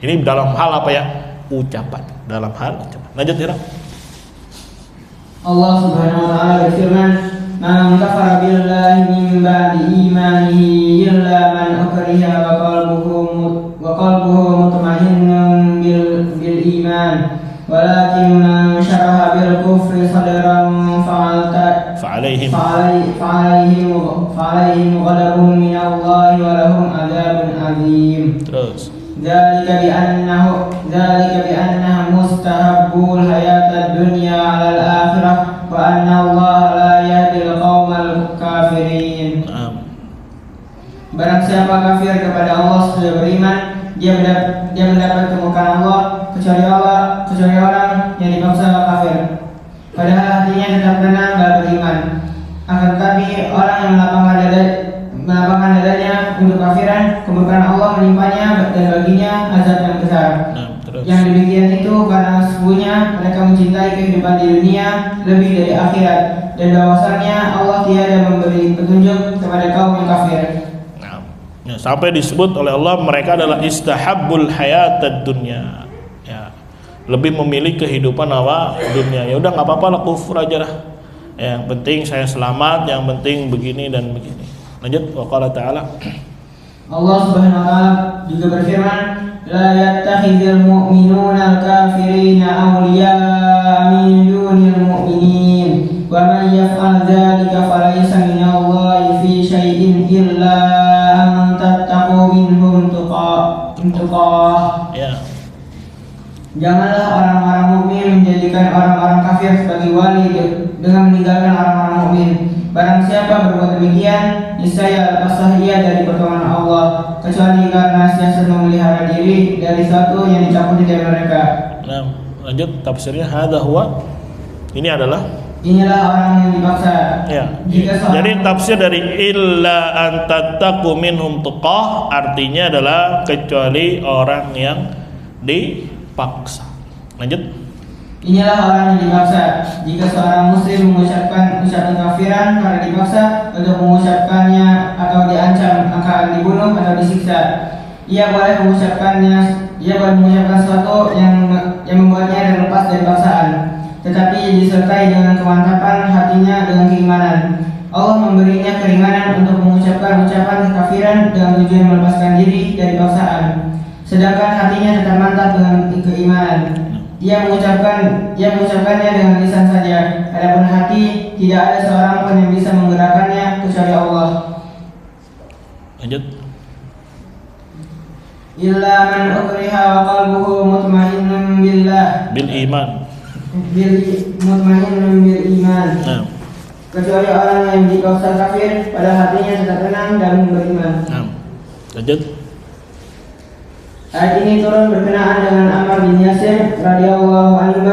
Ini dalam hal apa ya? Ucapan. Dalam hal ucapan. Lanjut ya. Allah Subhanahu wa taala berfirman, "Man kafara billahi min ba'di imanihi illa man ukriha wa qalbuhu mutmainnun bil iman, walakin man syaraha bil kufri sadran fa'alaihim ghadabun min Allah wa lahum adzabun azim." Terus Dzalika bi annaha mustahabbul hayatad dunya 'alal akhirah wa anna Allah la yahdil qaumal kafirin. Barang siapa kafir kepada Allah setelah beriman, dia mendapat kemurkaan Allah kecuali orang yang dipaksa kafir. Padahal hatinya tetap tenang dalam beriman. Akan tetapi orang yang melapangkan dadanya untuk kafiran, kemurkaan Allah menimpanya dan baginya azab yang besar. Yang demikian itu karena sesungguhnya mereka mencintai kehidupan di dunia lebih dari akhirat, dan bahwasanya Allah tiada memberi petunjuk kepada kaum yang kafir. Ya, sampai disebut oleh Allah mereka adalah istahabbul hayatad dunya. Ya, lebih memilih kehidupan dunia. Ya udah nggak apa-apa lah, kufur aja lah. Yang penting saya selamat, yang penting begini dan begini. Lanjut, waqala ta'ala. Allah Subhanahu wa taala juga berfirman, la yattakhidhul mu'minuna al-kafirina awliya'a min dunil mu'minin wa man yaf'al dzalika falaysa minallahi fi syai'in illa an tattaqu minhum tuqah. Ya. Janganlah orang-orang mukmin menjadikan orang-orang kafir sebagai wali dengan meninggalkan orang-orang mukmin. Barang siapa berbuat demikian, niscaya lepaslah ia dari pertolongan Allah, kecuali karena siasat memelihara diri dari sesuatu yang dicakuti dari mereka. Nah, lanjut tafsirnya hadza huwa. Inilah orang yang dipaksa. Ya. Jadi tafsir dari illa an tattaqu minhum tuqah artinya adalah kecuali orang yang dipaksa. Lanjut. Inilah orang yang dipaksa. Jika seorang muslim mengucapkan ucapan kafiran karena dipaksa untuk mengucapkannya atau diancam akan dibunuh atau disiksa, ia boleh mengucapkan sesuatu yang membuatnya terlepas dari paksaan, tetapi disertai dengan kemantapan hatinya dengan keimanan. Allah memberinya keringanan untuk mengucapkan ucapan kafiran dengan tujuan melepaskan diri dari paksaan, sedangkan hatinya tetap mantap dengan keimanan. Ia mengucapkannya dengan lisan saja. Adapun hati, tidak ada seorang pun yang bisa menggerakkannya kecuali Allah. Lanjut. Illa man ukriha wa qalbuhu mutmainnun bil iman. Mutmainnun bil iman. Nah. Kecuali orang yang dipaksa kafir, pada hatinya tetap tenang dan beriman. Nah. Lanjut. Ayat ini turun berkenaan dengan Ammar bin Yasir radhiyallahu anhu.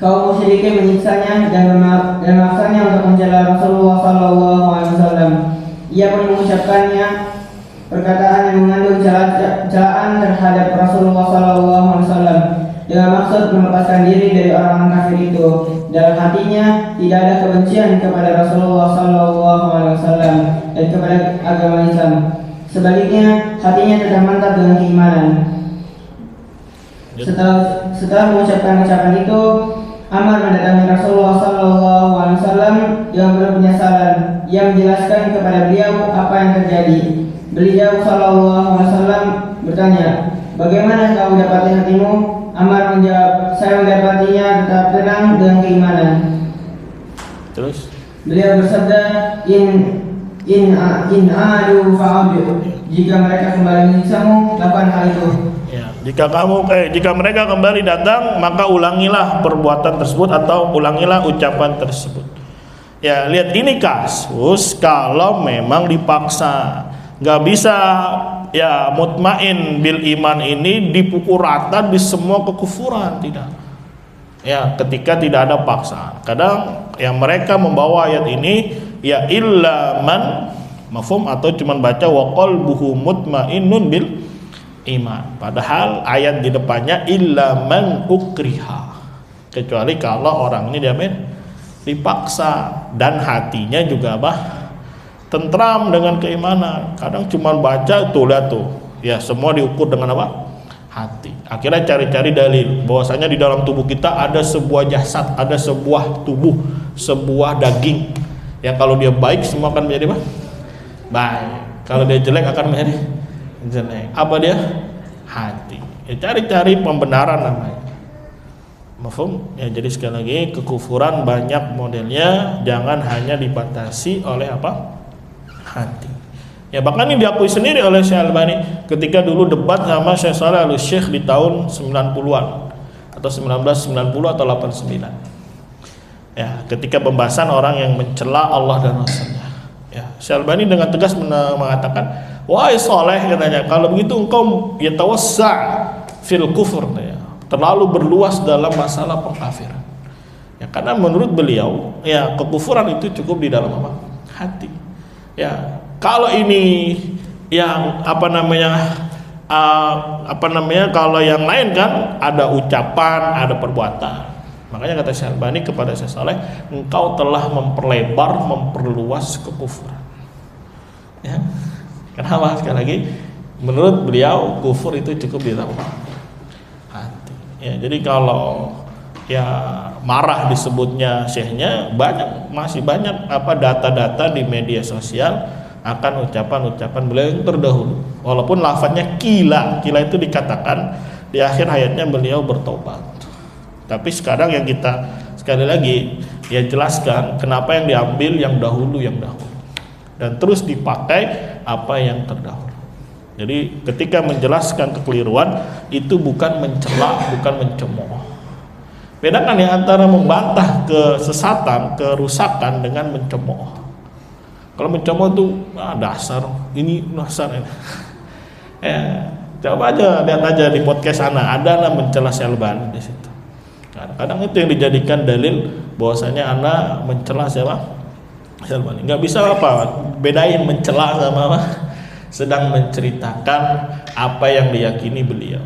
Kaum musyrikin menyiksanya dan memaksanya untuk mencela Rasulullah sallallahu alaihi wasallam. Ia pun mengucapkannya perkataan yang mengandung celaan terhadap Rasulullah sallallahu alaihi wasallam dengan maksud melepaskan diri dari orang-orang kafir itu. Dalam hatinya tidak ada kebencian kepada Rasulullah sallallahu alaihi wasallam dan kepada agama Islam. Sebaliknya, hatinya tetap mantap dengan keimanan. Setelah mengucapkan ucapan itu, Ammar mendatangi Rasulullah sallallahu alaihi wasallam dengan penuh penyesalan. yang menjelaskan kepada beliau apa yang terjadi. Beliau sallallahu alaihi wasallam bertanya, "Bagaimana kau dapati hatimu?" Ammar menjawab, "Saya mendapatinya tetap tenang dengan keimanan." Terus Beliau bersabda, in adu fa'udu. Jika mereka kembali menyiksamu, lakukan hal itu. ya, jika mereka kembali datang, maka ulangilah perbuatan tersebut atau ulangilah ucapan tersebut. Ya, lihat ini kasus kalau memang dipaksa. Nggak bisa ya mutmain bil iman ini dipukul rata di semua kekufuran, tidak. Ya, ketika tidak ada paksaan. Kadang yang mereka membawa ayat ini ya illa man mafhum atau cuman baca wa qalbuhu mutmainnun bil iman. Padahal ayat di depannya illa man ukriha. Kecuali kalau orang ini dipaksa dan hatinya juga tentram dengan keimanan. Kadang cuman baca tuh lihat tuh. Ya, semua diukur dengan hati. Akhirnya cari-cari dalil bahwasanya di dalam tubuh kita ada sebuah jasad, ada sebuah tubuh, sebuah daging yang kalau dia baik semua akan menjadi baik, kalau dia jelek akan menjadi jelek. Apa dia? Hati. Ya, cari-cari pembenaran namanya. Mafhum? Ya, jadi sekali lagi kekufuran banyak modelnya, jangan hanya dibatasi oleh hati. Ya, bahkan ini diakui sendiri oleh Syekh Albani ketika dulu debat sama Syekh Shalih Al-Syekh di tahun 90-an atau 1990 atau 89. Ya, ketika pembahasan orang yang mencela Allah dan Rasulnya. Ya, Syekh Albani dengan tegas mengatakan, "Wahai Saleh," katanya, "kalau begitu engkau yatawassa' fil kufur," ya, terlalu berluas dalam masalah pengkafiran. Ya, karena menurut beliau, ya kekufuran itu cukup di dalam hati. Ya, kalau ini yang kalau yang lain kan ada ucapan, ada perbuatan. Makanya kata Syekh Albani kepada Syekh Saleh, engkau telah memperluas kekufuran. Ya. Kenapa? Sekali lagi, menurut beliau kufur itu cukup di dalam hati. Ya, jadi kalau ya marah disebutnya syekhnya, masih banyak data-data di media sosial akan ucapan-ucapan beliau yang terdahulu. Walaupun lafadznya kila itu dikatakan di akhir hayatnya beliau bertobat. Tapi sekarang yang kita sekali lagi ya jelaskan kenapa yang diambil yang dahulu dan terus dipakai apa yang terdahulu. Jadi ketika menjelaskan kekeliruan itu bukan mencela, bukan mencemooh. Bedakan ya antara membantah kesesatan, kerusakan dengan mencemooh. Kalau mencemooh tuh dasar ini. Coba aja lihat aja di podcast sana ada mencela Syekh Albani di situ. Kadang itu yang dijadikan dalil bahwasanya anak mencela siapa? Syekh Albani. Nggak bisa bedain mencela sama sedang menceritakan apa yang diyakini beliau.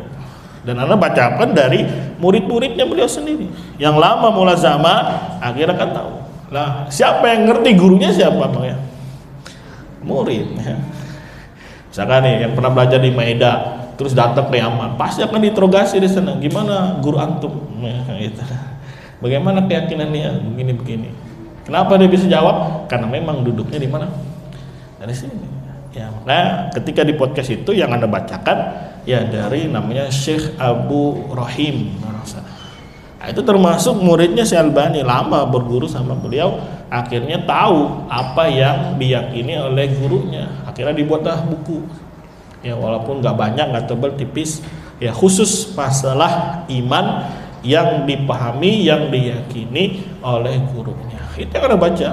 Dan anda bacakan dari murid-muridnya beliau sendiri yang lama mulazamah, akhirnya kan tahu. Nah, siapa yang ngerti gurunya siapa ya? Murid. Ya. Misalkan nih yang pernah belajar di Maeda, terus datang ke Yaman, pasti akan diinterogasi di sana. Gimana guru antum? Ya, gitu. Bagaimana keyakinannya? Begini. Kenapa dia bisa jawab? Karena memang duduknya di mana? Dari sini. Ya, makanya ketika di podcast itu yang anda bacakan ya dari namanya Syekh Abu Rahim. Nah, itu termasuk muridnya Syekh Albani, lama berguru sama beliau, akhirnya tahu apa yang diyakini oleh gurunya. Akhirnya dibuatlah buku. Ya walaupun nggak banyak, nggak tebal, tipis. Ya khusus masalah iman yang dipahami, yang diyakini oleh gurunya. Itu yang Anda baca.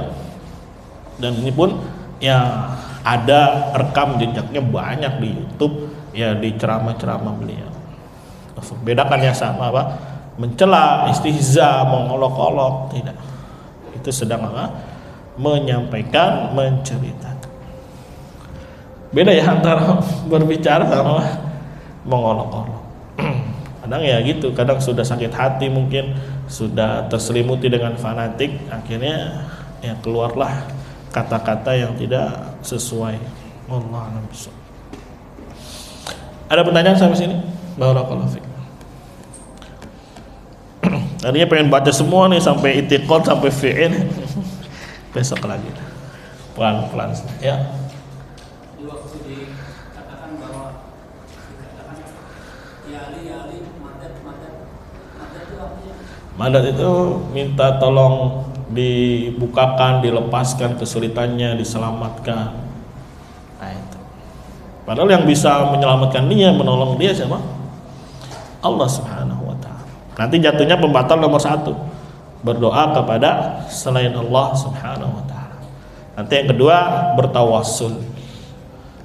Dan ini pun ya ada rekam jejaknya banyak di YouTube, ya di ceramah-ceramah beliau. Bedakan yang sama mencela, istihza, mengolok-olok, tidak. Itu sedang menyampaikan, menceritakan. Beda ya antara berbicara sama mengolok-olok. Kadang ya gitu, kadang sudah sakit hati mungkin, sudah terselimuti dengan fanatik, akhirnya ya keluarlah kata-kata yang tidak sesuai. Wallahu a'lam bishawab. Ada pertanyaan sampai sini? Barakallahu fiik. Tadinya pengen baca semua nih sampai itiqad sampai fi'il. Besok lagi. pelan-pelan ya. Di waktu dikatakan bahwa ya Ali madat itu artinya Madat itu minta tolong dibukakan, dilepaskan kesulitannya, diselamatkan. Nah itu. Padahal yang bisa menyelamatkan dia, menolong dia siapa? Allah Subhanahu wa ta'ala. Nanti jatuhnya pembatal nomor 1, berdoa kepada selain Allah Subhanahu wa ta'ala. Nanti yang kedua, bertawassul,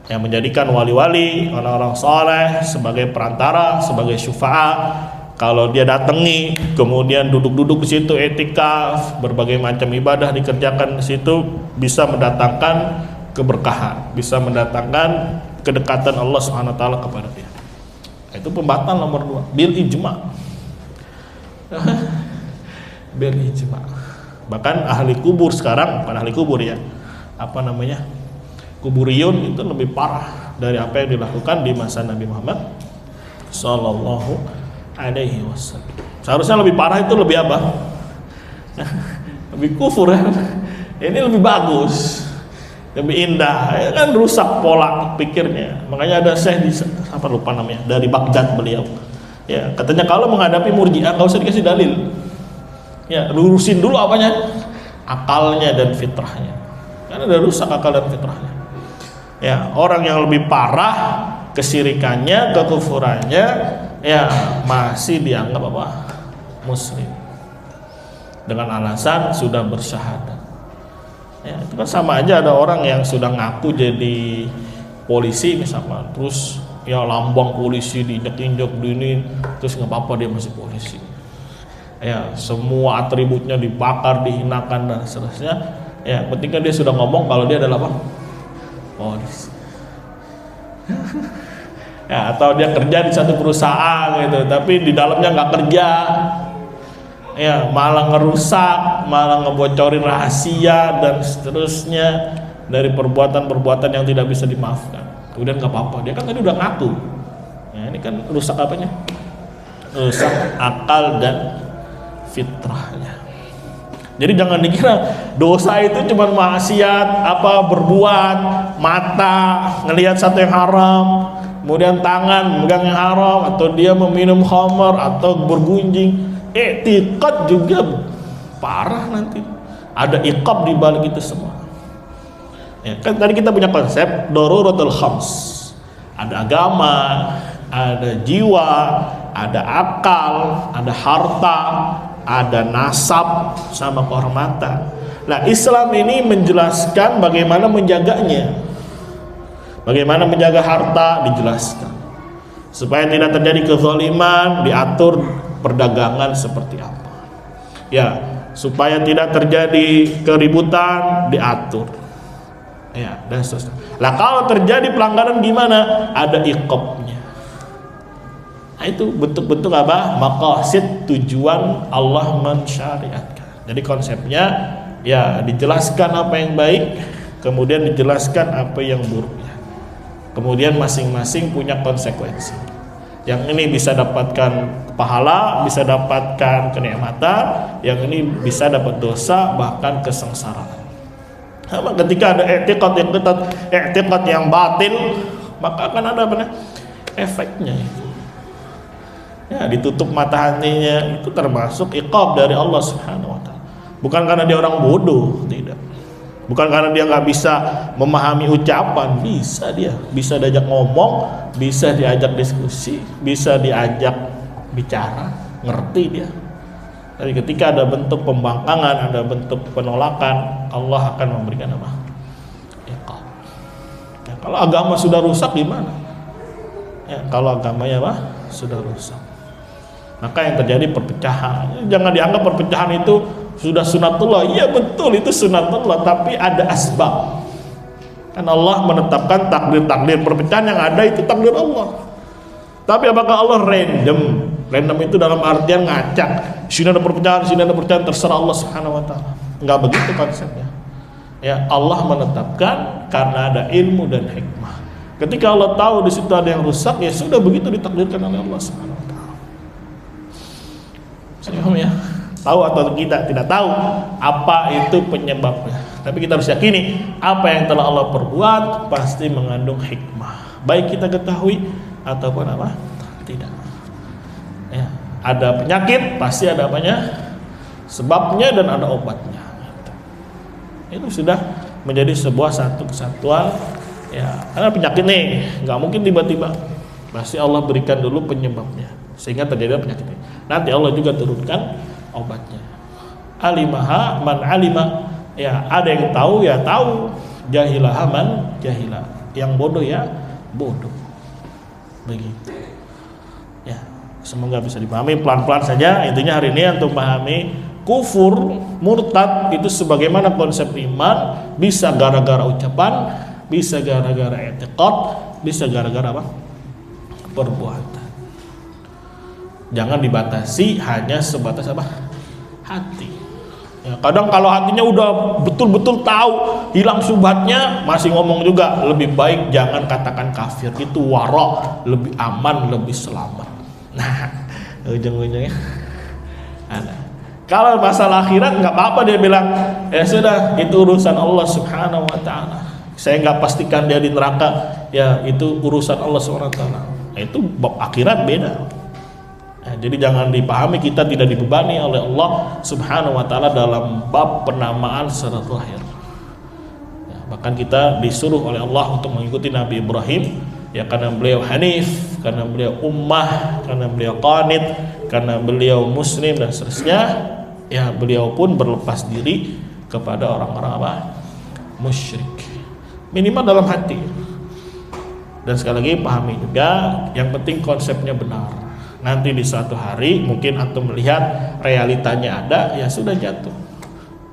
yang menjadikan wali-wali, orang-orang saleh sebagai perantara, sebagai syufa'a. Kalau dia datangi, kemudian duduk-duduk di situ, etikaf, berbagai macam ibadah dikerjakan di situ, bisa mendatangkan keberkahan, bisa mendatangkan kedekatan Allah Subhanahu wa ta'ala kepada dia. Itu pembatal nomor 2, bil ijma'. Bil ijma'. Bahkan ahli kubur sekarang, bukan ahli kubur ya, kuburiyun itu lebih parah dari apa yang dilakukan di masa Nabi Muhammad sallallahu alaihi wasallam. Seharusnya lebih parah itu lebih apa? Lebih kufur ya. Ini lebih bagus, lebih indah, ya kan, rusak pola pikirnya. Makanya ada syekh di apa lupa namanya, dari Baghdad beliau. Ya, katanya kalau menghadapi murji'ah enggak usah dikasih dalil. Ya, lurusin dulu apanya? Akalnya dan fitrahnya. Karena udah rusak akal dan fitrahnya. Ya, orang yang lebih parah kesyirikannya, kekufurannya, ya masih dianggap apa? Muslim. Dengan alasan sudah bersyahadat. Ya, itu kan sama aja ada orang yang sudah ngaku jadi polisi misalnya, terus ya lambang polisi diinjek-injek ini, terus nggak apa-apa dia masih polisi. Ya, semua atributnya dibakar, dihinakan dan seterusnya. Ya, ketika dia sudah ngomong kalau dia adalah apa? Polisi. Ya, atau dia kerja di satu perusahaan gitu, tapi di dalamnya nggak kerja. Ya, malah ngerusak, malah ngebocorin rahasia dan seterusnya dari perbuatan-perbuatan yang tidak bisa dimaafkan. Kemudian nggak apa-apa, dia kan tadi udah ngaku. Ya, ini kan rusak apanya? Rusak akal dan fitrahnya. Jadi jangan dikira dosa itu cuma maksiat, apa berbuat, mata ngelihat satu yang haram, kemudian tangan megang yang haram, atau dia meminum khamar atau bergunjing. I'tiqad juga parah nanti. Ada iqab di balik itu semua. Ya, kan tadi kita punya konsep daruratul khams. Ada agama, ada jiwa, ada akal, ada harta, ada nasab sama kehormatan. Nah, Islam ini menjelaskan bagaimana menjaganya. Bagaimana menjaga harta dijelaskan. Supaya tidak terjadi kezaliman, diatur perdagangan seperti apa. Ya, supaya tidak terjadi keributan, diatur. Ya, dan seterusnya. Lah kalau terjadi pelanggaran gimana? Ada iqabnya. Nah, itu bentuk-bentuk apa? Maqasid, tujuan Allah mensyariatkan. Jadi konsepnya ya dijelaskan apa yang baik, kemudian dijelaskan apa yang buruknya. Kemudian masing-masing punya konsekuensi. Yang ini bisa dapatkan pahala, bisa dapatkan kenikmatan, yang ini bisa dapat dosa, bahkan kesengsaraan. Sama ketika ada i'tiqad yang batil, maka akan ada apa? Efeknya itu. Ya, ditutup mata hatinya, itu termasuk iqab dari Allah Subhanahu wa ta'ala. Bukan karena dia orang bodoh, tidak. Bukan karena dia nggak bisa memahami ucapan, bisa dia, bisa diajak ngomong, bisa diajak diskusi, bisa diajak bicara, ngerti dia. Tapi ketika ada bentuk pembangkangan, ada bentuk penolakan, Allah akan memberikan apa? Iqab. Ya, kalau agama sudah rusak gimana? Ya, kalau agamanya apa? Sudah rusak, maka yang terjadi perpecahan. Jangan dianggap perpecahan itu sudah sunatullah. Iya betul, itu sunatullah, tapi ada asbab. Kan Allah menetapkan takdir-takdir perpecahan yang ada itu takdir Allah. Tapi apakah Allah random? Random itu dalam artian ngacak. Sini ada perpecahan, sini ada perpecahan, terserah Allah Subhanahu wa ta'ala. Enggak begitu konsepnya. Ya, Allah menetapkan karena ada ilmu dan hikmah. Ketika Allah tahu di situ ada yang rusak, ya sudah begitu ditakdirkan oleh Allah Subhanahu wa ta'ala. Saya paham ya? Tahu atau kita tidak tahu apa itu penyebabnya. Tapi kita harus yakini apa yang telah Allah perbuat pasti mengandung hikmah, baik kita ketahui ataupun apa tidak. Ya, ada penyakit pasti ada apanya, sebabnya dan ada obatnya. Itu sudah menjadi sebuah satu kesatuan. Ya, karena penyakit nih nggak mungkin tiba-tiba, pasti Allah berikan dulu penyebabnya sehingga terjadi penyakit ini. Nanti Allah juga turunkan obatnya. Alimaha man alima, ya ada yang tahu ya tahu, jahilaha man jahila, yang bodoh ya bodoh. Begitu. Ya, semoga bisa dipahami pelan-pelan saja. Intinya hari ini untuk memahami kufur, murtad itu sebagaimana konsep iman, bisa gara-gara ucapan, bisa gara-gara i'tiqad, bisa gara-gara apa? Perbuatan. Jangan dibatasi hanya sebatas apa? Hati. Ya, kadang kalau hatinya udah betul-betul tahu, hilang syubhatnya, masih ngomong juga, lebih baik jangan katakan kafir, itu wara, lebih aman, lebih selamat. Nah, ujung-ujungnya ada. Kalau masalah akhirat nggak apa-apa dia bilang, ya sudah itu urusan Allah Subhanahu Wa Taala. Saya nggak pastikan dia di neraka, ya itu urusan Allah Subhanahu Wa Taala. Itu bab akhirat beda. Ya, jadi jangan dipahami kita tidak dibebani oleh Allah Subhanahu Wa Taala dalam bab penamaan secara zahir. Ya, bahkan kita disuruh oleh Allah untuk mengikuti Nabi Ibrahim, ya karena beliau hanif, karena beliau ummah, karena beliau qanit, karena beliau muslim dan seterusnya. Ya beliau pun berlepas diri kepada orang-orang apa? Musyrik, minimal dalam hati. Dan sekali lagi pahami juga, yang penting konsepnya benar. Nanti di suatu hari mungkin antum melihat realitanya ada, ya sudah jatuh.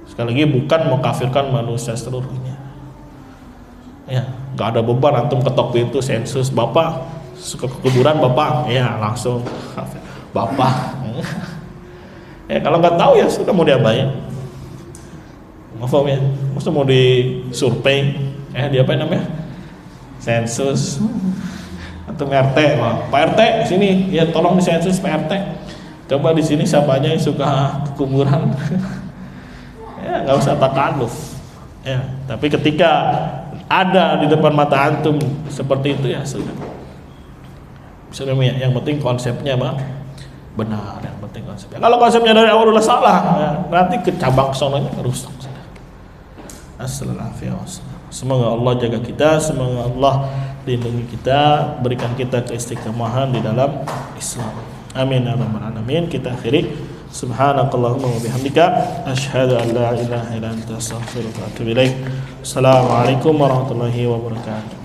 Sekali lagi bukan mengkafirkan manusia seluruhnya. Ya, nggak ada beban antum ketok pintu sensus, bapak suka ke kuburan bapak, ya langsung bapak. Ya kalau nggak tahu ya sudah mau diapain. Maaf ya, maksud mau disurvei, di apa namanya? Sensus. Atau RT, Pak RT sini, ya tolong di sensus Pak RT. Coba di sini siapa aja yang suka kuburan. Ya nggak usah takaluf. Ya, tapi ketika ada di depan mata antum seperti itu ya sudah. Sudah yang penting konsepnya Bang benar, yang penting konsepnya. Kalau konsepnya dari awal udah salah, ya, nanti ke cabang sononya rusak. Assalamualaikum. Semoga Allah jaga kita, semoga Allah lindungi kita, berikan kita keistiqomahan di dalam Islam. Amin ya rabbal alamin. Kita akhiri subhanakallahumma wa bihamdika asyhadu an la ilaha illa anta astaghfiruka wa atubu ilaik. Assalamualaikum warahmatullahi wabarakatuh.